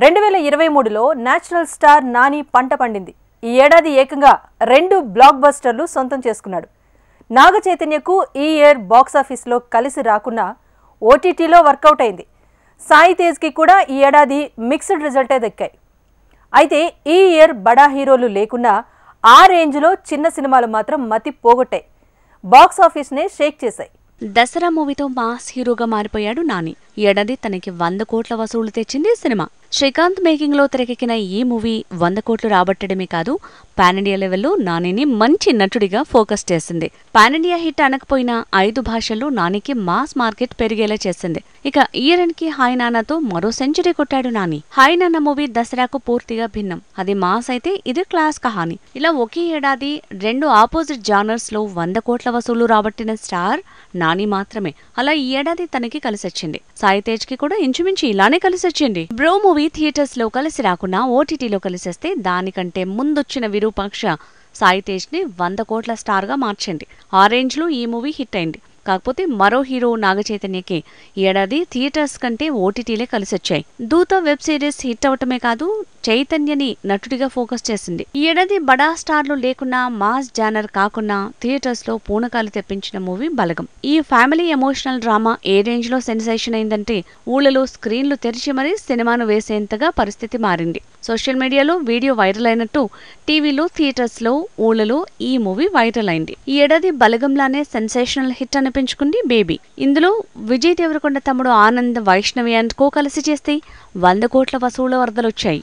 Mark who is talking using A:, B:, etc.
A: 2023లో natural star Nani పంట పండింది. ఈ ఏడాది ఏకంగా 2 బ్లాక్ బస్టర్లు సొంతం చేసుకున్నాడు. నాగ చైతన్యకు ఈ ఇయర్ బాక్స్ ఆఫీస్లో కలిసి రాకున్నా ఓటీటీలో వర్కౌట్ అయింది. సాయి తేజ్కి కూడా ఈ ఏడాది మిక్స్డ్ రిజల్టే దక్కాయి. అయితే ఈ ఇయర్ బడా హీరోలు లేకున్నా ఆ రేంజ్లో చిన్న సినిమాలు మాత్రం మతి పోగొట్టాయి. బాక్స్ ఆఫీస్నే షేక్ చేశాయి.
B: దసరా మూవీతో మాస్ హీరోగా మారిపోయాడు నాని. ఈ ఏడాది తనకి 100 కోట్ల వసూలు తెచ్చింది సినిమా. శ్రీకాంత్ మేకింగ్ లో తెరకెక్కిన ఈ మూవీ 100 కోట్లు రాబట్టడమే కాదు, పాన్ ఇండియా లెవెల్లో నానిని మంచి నటుడిగా ఫోకస్ చేసింది. పాన్ ఇండియా హిట్ అనకపోయినా 5 భాషల్లో నానికి మాస్ మార్కెట్ పెరిగేలా చేసింది. ఇక ఈయరన్కి హాయ్ నాన్నతో మరో సెంచరీ కొట్టాడు నాని. హాయ్ నాన్న మూవీ దసరాకు పూర్తిగా భిన్నం. అది మాస్ అయితే ఇది క్లాస్ కహాని. ఇలా ఒకే ఏడాది 2 ఆపోజిట్ జానర్స్ లో 100 కోట్ల వసూలు రాబట్టిన స్టార్ నాని మాత్రమే. అలా ఈ ఏడాది తనకి కలిసొచ్చింది. సాయి తేజ్ కి కూడా ఇంచుమించు ఇలానే కలిసొచ్చింది. బ్రో మూవీ థియేటర్స్ లో కలిసి రాకున్నా ఓటీటీలో కలిసేస్తే దానికంటే ముందొచ్చిన విరూపాక్ష సాయి తేజ్ ని 100 కోట్ల స్టార్ గా మార్చింది. ఆ రేంజ్ లో ఈ మూవీ హిట్ అయింది. కాకపోతే మరో హీరో నాగ చైతన్యకి ఏడాది థియేటర్స్ కంటే ఓటీటీలే కలిసొచ్చాయి. దూత వెబ్ సిరీస్ హిట్ అవటమే కాదు, చైతన్యని నటుడిగా ఫోకస్ చేసింది. ఈ ఏడాది బడా స్టార్లు లేకున్నా మాస్ జానర్ కాకున్నా థియేటర్స్ లో పూనకాలు తెప్పించిన మూవీ బలగం. ఈ ఫ్యామిలీ ఎమోషనల్ డ్రామా ఏ రేంజ్ లో సెన్సేషన్ అయిందంటే ఊళ్ళలో స్క్రీన్లు తెరిచి మరీ సినిమాను వేసేంతగా పరిస్థితి మారింది. సోషల్ మీడియాలో వీడియో వైరల్ అయినట్టు టీవీలో, థియేటర్స్ లో, ఊళ్ళలో ఈ మూవీ వైరల్ అయింది. ఈ ఏడాది బలగంలానే సెన్సేషనల్ హిట్ అనిపించుకుంది బేబీ. ఇందులో విజయ్ దేవరకొండ తమ్ముడు ఆనంద్, వైష్ణవి అండ్ కో కలిసి చేస్తే 100 కోట్ల వసూళ్ల వరదలొచ్చాయి.